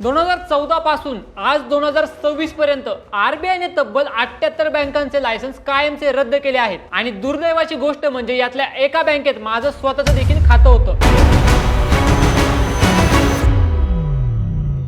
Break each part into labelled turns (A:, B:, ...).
A: 2014 पासून आज 2026 पर्यंत आरबीआयने तब्बल 78 बँकांचे लायसन्स कायमचे रद्द केले आहेत आणि दुर्दैवाची गोष्ट म्हणजे यातल्या एका बँकेत माझं स्वतःचं देखील खातं होतं।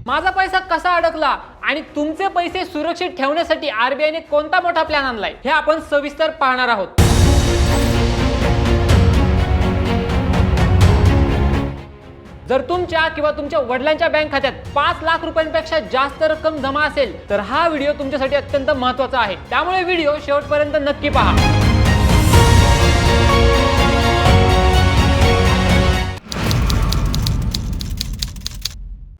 A: माझा पैसा कसा अडकला आणि तुमचे पैसे सुरक्षित ठेवण्यासाठी आरबीआयने कोणता मोठा प्लॅन आणलाय हे आपण सविस्तर पाहणार आहोत। जर तुमच्या किंवा तुमच्या वडिलांच्या बँक खात्यात 5 लाख रुपयांपेक्षा जास्त रक्कम जमा असेल तर हा व्हिडिओ तुमच्यासाठी अत्यंत महत्त्वाचा आहे, त्यामुळे व्हिडिओ शेवटपर्यंत नक्की पहा।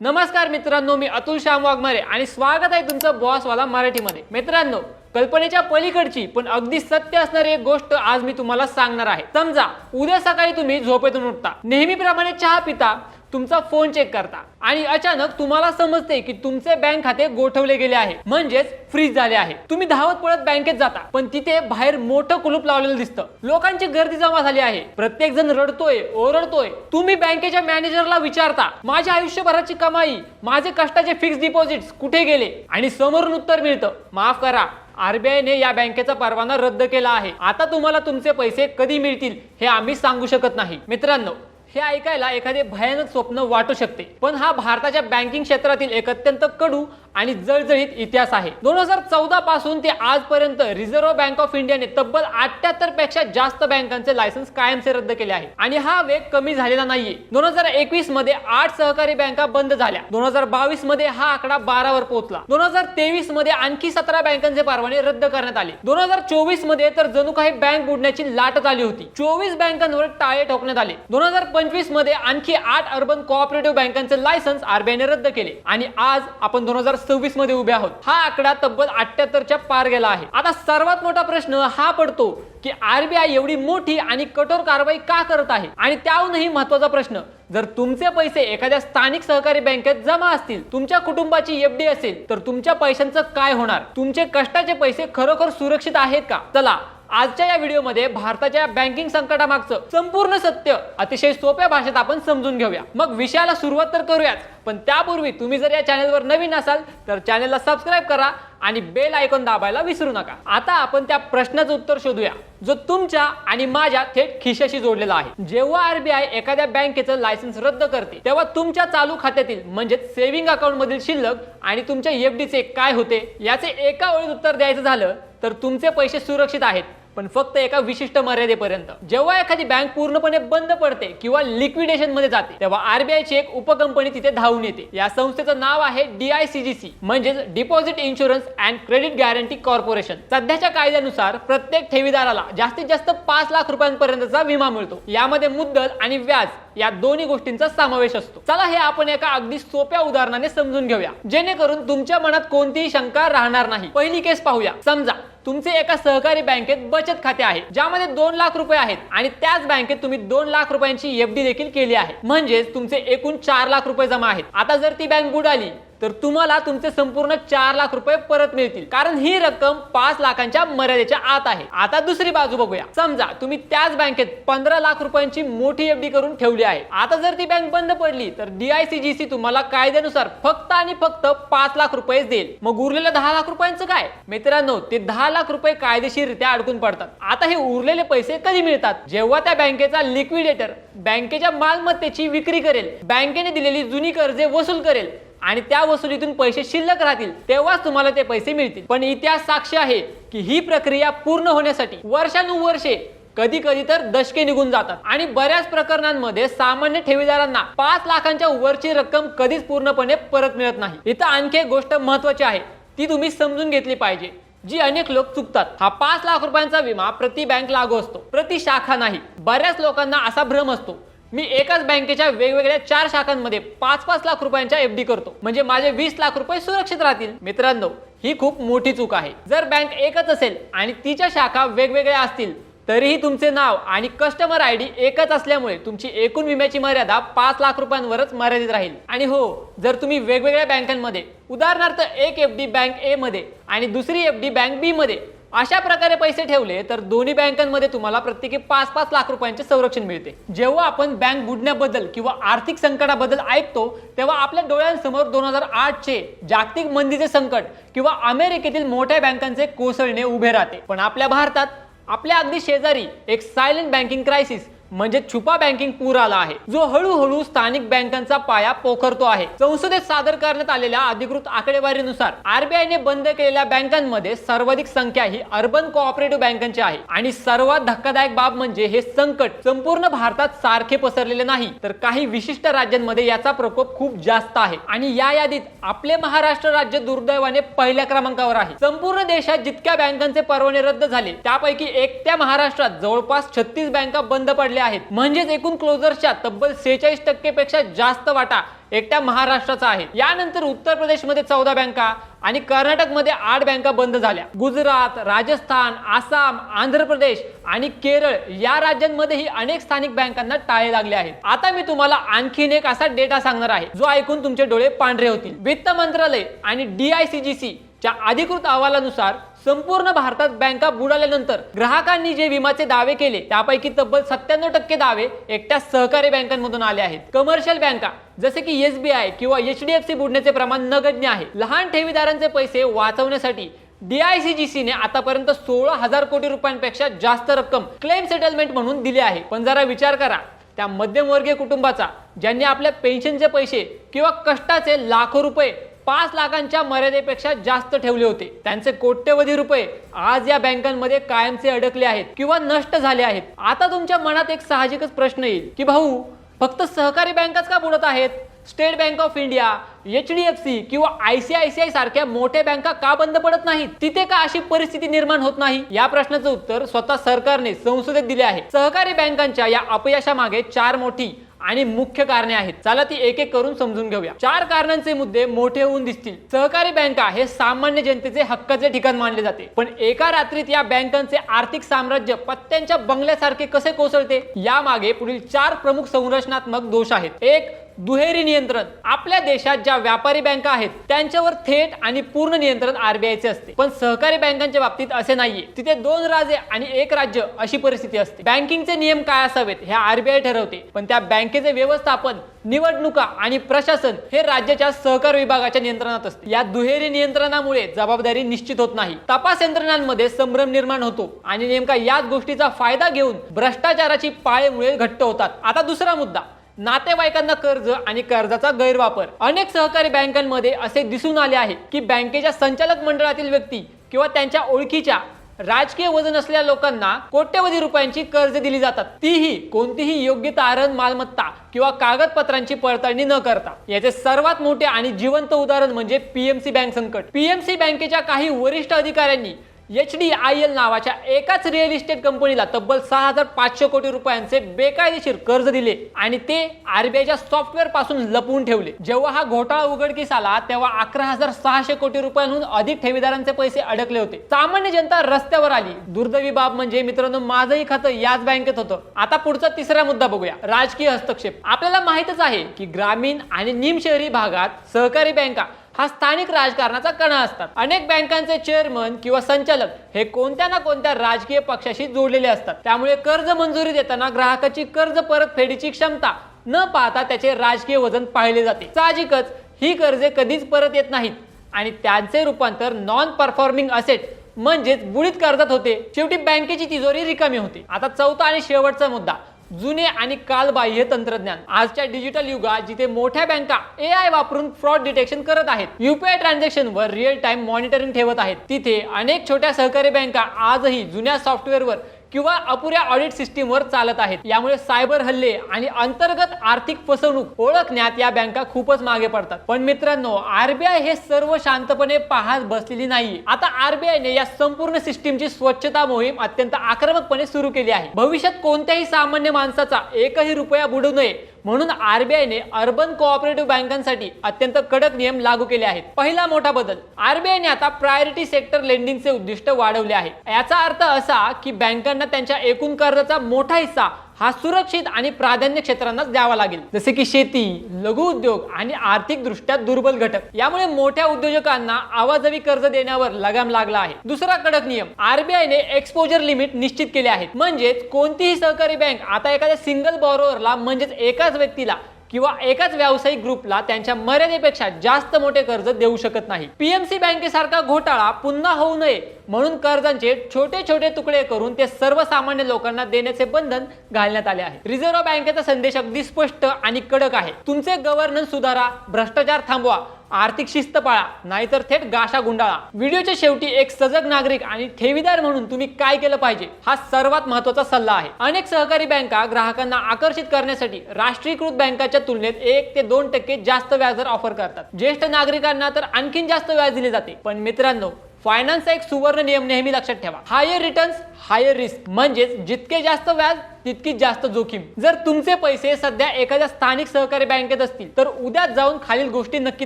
A: नमस्कार मित्रांनो, मी अतुल श्याम वाघमारे आणि स्वागत आहे तुमचं बॉसवाला मराठीमध्ये। मित्रांनो, कल्पनेच्या पलीकडची पण अगदी सत्य असणारी एक गोष्ट आज मी तुम्हाला सांगणार आहे। समजा उद्या सकाळी तुम्ही झोपेतून उठता, नेहमीप्रमाणे चहा पिता, तुमचा फोन चेक करता आणि अचानक तुम्हाला समजते की तुमचे बँक खाते गोठवले गेले आहे, म्हणजेच फ्रीज झाले आहे। तुम्ही धावत पळत बँकेत जाता, पण तिथे बाहेर मोठं कुलूप लावलेलं दिसतं, लोकांची गर्दी जमा झाली आहे, प्रत्येक जण रडतोय, ओरडतोय। तुम्ही बँकेच्या मॅनेजरला विचारता, माझ्या आयुष्यभराची कमाई, माझे कष्टाचे फिक्स डिपॉझिट्स कुठे गेले? आणि समोरून उत्तर मिळतं, माफ करा, आरबीआयने या बँकेचा परवाना रद्द केला आहे, आता तुम्हाला तुमचे पैसे कधी मिळतील हे आम्ही सांगू शकत नाही। मित्रांनो, हे ऐकायला एखादे भयानक स्वप्न वाटू शकते, पण हा भारताच्या बँकिंग क्षेत्रातील एक अत्यंत कडू आणि जळजळीत इतिहास आहे। 2014 पासून ते आजपर्यंत रिझर्व्ह बँक ऑफ इंडियाने तब्बल 78 पेक्षा जास्त बँकांचे लायसन्स कायमचे रद्द केले आहे आणि हा वेग कमी झालेला नाहीये। 2021 मध्ये 8 सहकारी बँका बंद झाल्या, 2022 मध्ये हा आकडा 12 वर पोहोचला, 2023 मध्ये आणखी 17 बँकांचे परवाने रद्द करण्यात आले, 2024 मध्ये तर जणू काही बँक बुडण्याची लाटच आली होती, 24 बँकांवर टाळे ठोकण्यात आले, 2025 मध्ये आणखी 8 अर्बन कोऑपरेटिव्ह बँकांचे लायसन्स आरबीआयने रद्द केले आणि आज आपण 2026 मध्ये उभे आहोत। हा आकडा तब्बल 78 च्या पार गेला आहे। आता सर्वात मोठा प्रश्न हा पडतो की आरबीआय एवढी मोठी आणि कठोर कारवाई का करत आहे? आणि त्याहूनही महत्त्वाचा प्रश्न, जर तुमचे पैसे एखाद्या स्थानिक सहकारी बँकेत जमा असतील, तुमच्या कुटुंबाची एफडी असेल, तर तुमच्या पैशांचं काय होणार? तुमचे कष्टाचे पैसे खरोखर सुरक्षित आहेत का? चला आजच्या या व्हिडिओमध्ये भारताच्या बँकिंग संकटामागचं संपूर्ण सत्य अतिशय सोप्या भाषेत आपण समजून घेऊया। मग विषयाला सुरुवात तर करूयाच, पण त्यापूर्वी तुम्ही जर या चॅनलवर नवीन असाल तर चॅनलला सबस्क्राइब करा आणि बेल आयकॉन दाबायला विसरू नका। आता आपण त्या प्रश्नाचं उत्तर शोधूया जो तुमच्या आणि माझ्या थेट खिशाशी जोडलेला आहे। जेव्हा आरबीआय एखाद्या बँकेचं लायसन्स रद्द करते, तेव्हा तुमच्या चालू खात्यातील म्हणजे सेव्हिंग अकाउंट मधील शिल्लक आणि तुमच्या एफडीचे काय होते याचे एका ओळीत उत्तर द्यायचं झालं तर तुमचे पैसे सुरक्षित आहेत, पण फक्त एका विशिष्ट मर्यादेपर्यंत। जेव्हा एखादी बँक पूर्णपणे बंद पडते किंवा लिक्विडेशन मध्ये जाते, तेव्हा आरबीआयची एक उपकंपनी तिथे धावून येते। या संस्थेचं नाव आहे DICGC, म्हणजेच deposit insurance and credit guarantee corporation. सध्याच्या कायद्यानुसार प्रत्येक ठेवीदाराला जास्तीत जास्त 5 लाख रुपयांपर्यंतचा विमा मिळतो, यामध्ये मुद्दल आणि व्याज या दोन्ही गोष्टींचा समावेश असतो। चला हे आपण एका अगदी सोप्या उदाहरणाने समजून घेऊया, जेणेकरून तुमच्या मनात कोणतीही शंका राहणार नाही। पहिली केस पाहूया। समजा तुमचे एका सहकारी बँकेत बचत खाते आहे, ज्यामध्ये 2 लाख रुपये आहेत आणि त्याच बँकेत तुम्ही 2 लाख रुपयांची एफडी देखील केली आहे, म्हणजेच तुमचे एकूण 4 लाख रुपये जमा आहेत। आता जर ती बँक बुडाली तर तुम्हाला तुमचे संपूर्ण 4 लाख रुपये परत मिळतील, कारण ही रक्कम 5 लाखांच्या मर्यादेच्या आत आहे। आता दुसरी बाजू बघूया। समजा तुम्ही त्याच बँकेत 15 लाख रुपयांची मोठी एफडी करून ठेवली आहे। आता जर ती बँक बंद पडली तर DICGC तुम्हाला कायद्यानुसार फक्त आणि फक्त 5 लाख रुपये देईल। मग उरलेल्या 10 लाख रुपयांचं काय? मित्रांनो, ते 10 लाख रुपये कायदेशीररित्या अडकून पडतात। आता हे उरलेले पैसे कधी मिळतात? जेव्हा त्या बँकेचा लिक्विडेटर बँकेच्या मालमत्तेची विक्री करेल, बँकेने दिलेली जुनी कर्जे वसूल करेल आणि त्या वसुलीतून पैसे शिल्लक राहतील, तेव्हाच तुम्हाला ते पैसे मिळतील। पण इतिहास साक्षी आहे की ही प्रक्रिया पूर्ण होण्यासाठी वर्षानुवर्षे, कधी कधी तर दशके निघून जातात आणि बऱ्याच प्रकरणांमध्ये सामान्य ठेवीदारांना 5 लाखांच्या वरची रक्कम कधीच पूर्णपणे परत मिळत नाही। इथं आणखी एक गोष्ट महत्त्वाची आहे, ती तुम्ही समजून घेतली पाहिजे, जी अनेक लोक चुकतात। हा 5 लाख रुपयांचा विमा प्रति बँक लागू असतो, प्रति शाखा नाही। बऱ्याच लोकांना असा भ्रम असतो, मी एकाच बँकेच्या वेगवेगळ्या 4 शाखांमध्ये 5-5 लाख रुपयांच्या एफडी करतो, म्हणजे माझे 20 लाख रुपये सुरक्षित राहतील। मित्रांनो, ही खूप मोठी चूक आहे। जर बँक एकच असेल आणि तिच्या शाखा वेगवेगळ्या असतील, तरीही तुमचे नाव आणि कस्टमर आयडी एकच असल्यामुळे तुमची एकूण विम्याची मर्यादा 5 लाख रुपयांवरच मर्यादित राहील। आणि हो, जर तुम्ही वेगवेगळ्या बँकांमध्ये, उदाहरणार्थ एक एफडी बँक ए मध्ये आणि दुसरी एफडी बँक बी मध्ये अशा प्रकारे पैसे ठेवले तर दोन्ही बँकांमध्ये तुम्हाला प्रत्येकी 5-5 लाख रुपयांचे संरक्षण मिळते. जेव्हा आपण बँक बुडण्याबद्दल किंवा आर्थिक संकटाबद्दल ऐकतो तेव्हा आपल्या डोळ्यांसमोर 2008चे जागतिक मंदीचे संकट किंवा अमेरिकेतील मोठ्या बँकांचे कोसळणे उभे राहते. पण आपल्या भारतात आपल्या अगदी शेजारी एक सायलेंट बँकिंग क्रायसिस म्हणजे छुपा बँकिंग पूर आला आहे, जो हळूहळू स्थानिक बँकांचा पाया पोखरतो आहे. संसदेत सादर करण्यात आलेल्या अधिकृत आकडेवारीनुसार आरबीआयने बंद केलेल्या बँकांमध्ये सर्वाधिक संख्या ही अर्बन कोऑपरेटिव्ह बँकांची आहे. आणि सर्वात धक्कादायक बाब म्हणजे हे संकट संपूर्ण भारतात सारखे पसरलेले नाही, तर काही विशिष्ट राज्यांमध्ये याचा प्रकोप खूप जास्त आहे. आणि या यादीत आपले महाराष्ट्र राज्य दुर्दैवाने पहिल्या क्रमांकावर आहे. संपूर्ण देशात जितक्या बँकांचे परवाने रद्द झाले त्यापैकी एकट्या महाराष्ट्रात जवळपास 36 बँका बंद पडल्या आहेत. म्हणजेच एकूण क्लोजर्सच्या तब्बल 46% पेक्षा जास्त वाटा एकट्या महाराष्ट्राचा आहे. यानंतर उत्तर प्रदेशमध्ये 14 बँका आणि कर्नाटकमध्ये 8 बँका बंद झाल्या. गुजरात, राजस्थान, आसाम, आंध्र प्रदेश आणि केरळ या राज्यांमध्येही अनेक स्थानिक बँकांना टाळे लागले आहेत. आता मी तुम्हाला आणखीन एक असा डेटा सांगणार आहे जो ऐकून तुमचे डोळे पांढरे होतील. वित्त मंत्रालय आणि DICGC च्या अधिकृत अहवालानुसार संपूर्ण भारतात बँका बुडाल्यानंतर ग्राहकांनी जे विम्याचे दावे केले त्यापैकी तब्बल 97% दावे एकट्या सहकारी बँकांमधून आले आहेत. कमर्शियल बँका जसे की SBI किंवा HDFC बुडण्याचे प्रमाण नगण्य आहे. लहान ठेवीदारांचे पैसे वाचवण्यासाठी DICGC ने आतापर्यंत 16,000 कोटी रुपयांपेक्षा जास्त रक्कम क्लेम सेटलमेंट म्हणून दिली आहे. पण जरा विचार करा त्या मध्यमवर्गीय कुटुंबाचा ज्यांनी आपल्या पेन्शनचे पैसे किंवा कष्टाचे लाखो रुपये 5 लाखांच्या मर्यादेपेक्षा जास्त ठेवले होते, त्यांचे कोट्यवधी रुपये आज या बँकांमध्ये कायमचे अडकले आहेत किंवा नष्ट झाले आहेत. आता तुमच्या मनात एक साहजिकच प्रश्न येईल की भाऊ फक्त सहकारी बँकाच का बुडत आहेत? State bank of India, HDFC किंवा ICICI सारख्या मोठ्या बँका का बंद पडत नाहीत? तिथे का अशी परिस्थिती निर्माण होत नाही? या प्रश्नाचं उत्तर स्वतः सरकारने संसदेत दिले आहे. सहकारी बँकांच्या या अपयशामागे 4 मोठी आणि मुख्य कारणे आहेत. चला ती एक एक करून समजून घेऊया. 4 कारणांचे मुद्दे मोठे होऊन दिसतील. सहकारी बँका हे सामान्य जनतेचे हक्काचे ठिकाण मानले जाते, पण एका रात्रीत या बँकांचे आर्थिक साम्राज्य पत्त्यांच्या बंगल्यासारखे कसे कोसळते? यामागे पुढील 4 प्रमुख संरचनात्मक दोष आहेत. 1. दुहेरी नियंत्रण. आपल्या देशात ज्या व्यापारी बँका आहेत त्यांच्यावर थेट आणि पूर्ण नियंत्रण RBIचे असते, पण सहकारी बँकांच्या बाबतीत असे नाहीये. तिथे 2 राजे आणि 1 राज्य अशी परिस्थिती असते. बँकिंगचे नियम काय असावेत हे RBI ठरवते, पण त्या बँकेचे व्यवस्थापन, निवडणुका आणि प्रशासन हे राज्याच्या सहकार विभागाच्या नियंत्रणात असते. या दुहेरी नियंत्रणामुळे जबाबदारी निश्चित होत नाही. तपास यंत्रणांमध्ये संभ्रम निर्माण होतो आणि नेमका याच गोष्टीचा फायदा घेऊन भ्रष्टाचाराची पाळेमुळे घट्ट होतात. आता दुसरा मुद्दा, नातेवाईकांना कर्ज आणि कर्जाचा गैरवापर. अनेक सहकारी बँकांमध्ये असे दिसून आले आहे की बँकेच्या संचालक मंडळातील व्यक्ती किंवा त्यांच्या ओळखीच्या राजकीय वजन असलेल्या लोकांना कोट्यवधी रुपयांची कर्ज दिली जातात, तीही कोणतीही योग्य तारण मालमत्ता किंवा कागदपत्रांची पडताळणी न करता. याचे सर्वात मोठे आणि जिवंत उदाहरण म्हणजे PMC बँक संकट. PMC बँकेच्या काही वरिष्ठ अधिकाऱ्यांनी HDIL नावाच्या एकाच रिअल इस्टेट कंपनीला तब्बल 6,500 कोटी रुपयांचे बेकायदेशीर कर्ज दिले आणि ते RBIच्या सॉफ्टवेअर पासून लपवून ठेवले. जेव्हा हा घोटाळा उघडकीस आला तेव्हा 11,600 कोटी रुपयांहून अधिक ठेवीदारांचे पैसे अडकले होते. सामान्य जनता रस्त्यावर आली. दुर्दैवी बाब म्हणजे मित्रांनो, माझंही खातं याच बँकेत होतं. आता पुढचा तिसरा मुद्दा बघूया, राजकीय हस्तक्षेप. आपल्याला माहितच आहे की ग्रामीण आणि निमशहरी भागात सहकारी बँका हा स्थानिक राजकारणाचा कणा असतात. अनेक बँकांचे चेअरमन किंवा संचालक हे कोणत्या ना कोणत्या राजकीय पक्षाशी जोडलेले असतात. त्यामुळे कर्ज मंजुरी देताना ग्राहकाची कर्ज परतफेडीची क्षमता न पाहता त्याचे राजकीय वजन पाहिले जाते. साहजिकच ही कर्जे कधीच परत येत नाहीत आणि त्यांचे रूपांतर नॉन परफॉर्मिंग असेट म्हणजेच बुडीत कर्जात होते. शेवटी बँकेची तिजोरी रिकामी होते. आता चौथा आणि शेवटचा मुद्दा, जुने आणि कालबाह्य तंत्रज्ञान. आजच्या डिजिटल युगात जिथे मोठ्या बँका AI वापरून फ्रॉड डिटेक्शन करत आहेत, UPI ट्रान्झॅक्शनवर रिअल टाइम मॉनिटरिंग ठेवत आहेत, तिथे अनेक छोट्या सहकारी बँका आजही जुन्या सॉफ्टवेअरवर किंवा अपुऱ्या ऑडिट सिस्टीमवर चालत आहेत. यामुळे सायबर हल्ले आणि अंतर्गत आर्थिक फसवणूक ओळखण्यात या बँका खूपच मागे पडतात. पण मित्रांनो, RBI हे सर्व शांतपणे पाहत बसलेली नाही. आता RBI ने या संपूर्ण सिस्टीमची स्वच्छता मोहीम अत्यंत आक्रमकपणे सुरू केली आहे. भविष्यात कोणत्याही सामान्य माणसाचा एकही रुपया बुडू नये म्हणून RBI ने अर्बन कोऑपरेटिव्ह बँकांसाठी अत्यंत कडक नियम लागू केले आहेत. पहिला मोठा बदल, RBI ने आता प्रायोरिटी सेक्टर लेंडिंगचे उद्दिष्ट वाढवले आहे. याचा अर्थ असा की बँकांना त्यांच्या एकूण कर्जाचा मोठा हिस्सा हा सुरक्षित आणि प्राधान्य क्षेत्रांनाच द्यावा लागेल, जसे की शेती, लघु उद्योग आणि आर्थिक दृष्ट्या दुर्बल घटक. यामुळे मोठ्या उद्योजकांना आवाजवी कर्ज देण्यावर लगाम लागला आहे. दुसरा कडक नियम, आरबीआयने एक्सपोजर लिमिट निश्चित केले आहेत. म्हणजेच कोणतीही सहकारी बँक आता एखाद्या सिंगल बॉरोअरला म्हणजेच एकाच व्यक्तीला किंवा एकाच व्यावसायिक ग्रुपला त्यांच्या मर्यादेपेक्षा जास्त मोठे कर्ज देऊ शकत नाही. पीएमसी बँकेसारखा घोटाळा पुन्हा होऊ नये म्हणून कर्जांचे छोटे छोटे तुकडे करून ते सर्वसामान्य लोकांना देण्याचे बंधन घालण्यात आले आहे. रिझर्व्ह बँकेचा संदेश अगदी स्पष्ट आणि कडक आहे. तुमचे गव्हर्नन्स सुधारा, भ्रष्टाचार थांबवा, आर्थिक शिस्त पाळा, नाहीतर थेट गाशा गुंडाळा. व्हिडिओच्या शेवटी एक सजग नागरिक आणि ठेवीदार म्हणून तुम्ही काय केलं पाहिजे हा सर्वात महत्त्वाचा सल्ला आहे. अनेक सहकारी बँका ग्राहकांना आकर्षित करण्यासाठी राष्ट्रीयकृत बँकांच्या तुलनेत 1 ते 2% जास्त व्याजदर ऑफर करतात. ज्येष्ठ नागरिकांना तर आणखीन जास्त व्याज दिले जाते. पण मित्रांनो, फायनान्सचा एक सुवर्ण नियम नेहमी लक्षात ठेवा, हायर रिटर्न्स हायर रिस्क. म्हणजेच जितके जास्त व्याज तितकीच जास्त जोखीम. जर तुमचे पैसे सध्या एखाद्या स्थानिक सहकारी बँकेत असतील तर उद्याच जाऊन खालील गोष्टी नक्की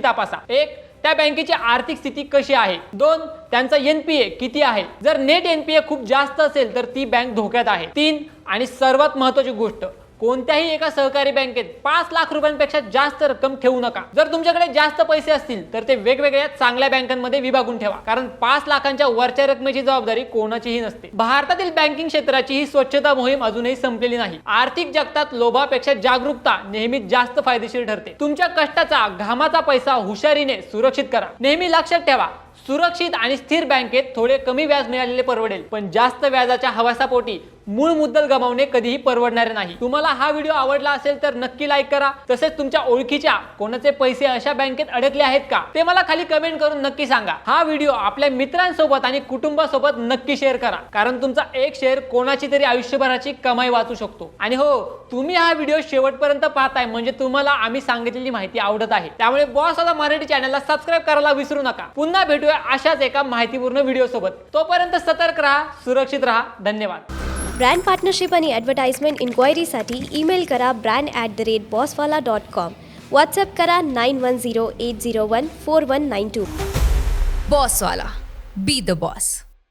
A: तपासा. 1. त्या बँकेची आर्थिक स्थिती कशी आहे. 2. त्यांचा एनपीए किती आहे. जर नेट एनपीए खूप जास्त असेल तर ती बँक धोक्यात आहे. 3. आणि सर्वात महत्त्वाची गोष्ट, कोणत्याही एका सहकारी बँकेत 5 लाख रुपयांपेक्षा जास्त रक्कम ठेवू नका. जर तुमच्याकडे जास्त पैसे असतील तर ते वेगवेगळ्या चांगल्या बँकांमध्ये विभागून ठेवा, कारण 5 लाखांच्या वरच्या रकमेची जबाबदारी कोणाचीही नसते. भारतातील बँकिंग क्षेत्राची ही स्वच्छता मोहीम अजूनही संपलेली नाही. आर्थिक जगतात लोभापेक्षा जागरूकता नेहमीच जास्त फायदेशीर ठरते. तुमच्या कष्टाचा, घामाचा पैसा हुशारीने सुरक्षित करा. नेहमी लक्षात ठेवा, सुरक्षित आणि स्थिर बँकेत थोडे कमी व्याज मिळालेले परवडेल, पण जास्त व्याजाच्या हवासापोटी मूळ मुद्दल गमावणे कधीही परवडणारे नाही. तुम्हाला हा व्हिडिओ आवडला असेल तर नक्की लाईक करा. तसेच तुमच्या ओळखीच्या कोणाचे पैसे अशा बँकेत अडकले आहेत का ते मला खाली कमेंट करून नक्की सांगा. हा व्हिडिओ आपल्या मित्रांसोबत आणि कुटुंबासोबत नक्की शेअर करा, कारण तुमचा एक शेअर कोणाची तरी आयुष्यभराची कमाई वाचू शकतो. आणि हो, तुम्ही हा व्हिडिओ शेवटपर्यंत पाहताय म्हणजे तुम्हाला आम्ही सांगितलेली माहिती आवडत आहे. त्यामुळे बॉसवाला मराठी चॅनलला सबस्क्राईब करायला विसरू नका. पुन्हा भेटूया अशाच एका माहितीपूर्ण व्हिडिओ सोबत. तोपर्यंत सतर्क राहा, सुरक्षित राहा. धन्यवाद.
B: ब्रँड पार्टनरशिप आणि ॲडव्हर्टाइजमेंट इन्क्वायरीसाठी ईमेल करा brand@bosswala.com. व्हॉट्सअप करा 9108014192.
C: बॉसवाला, बी द बॉस.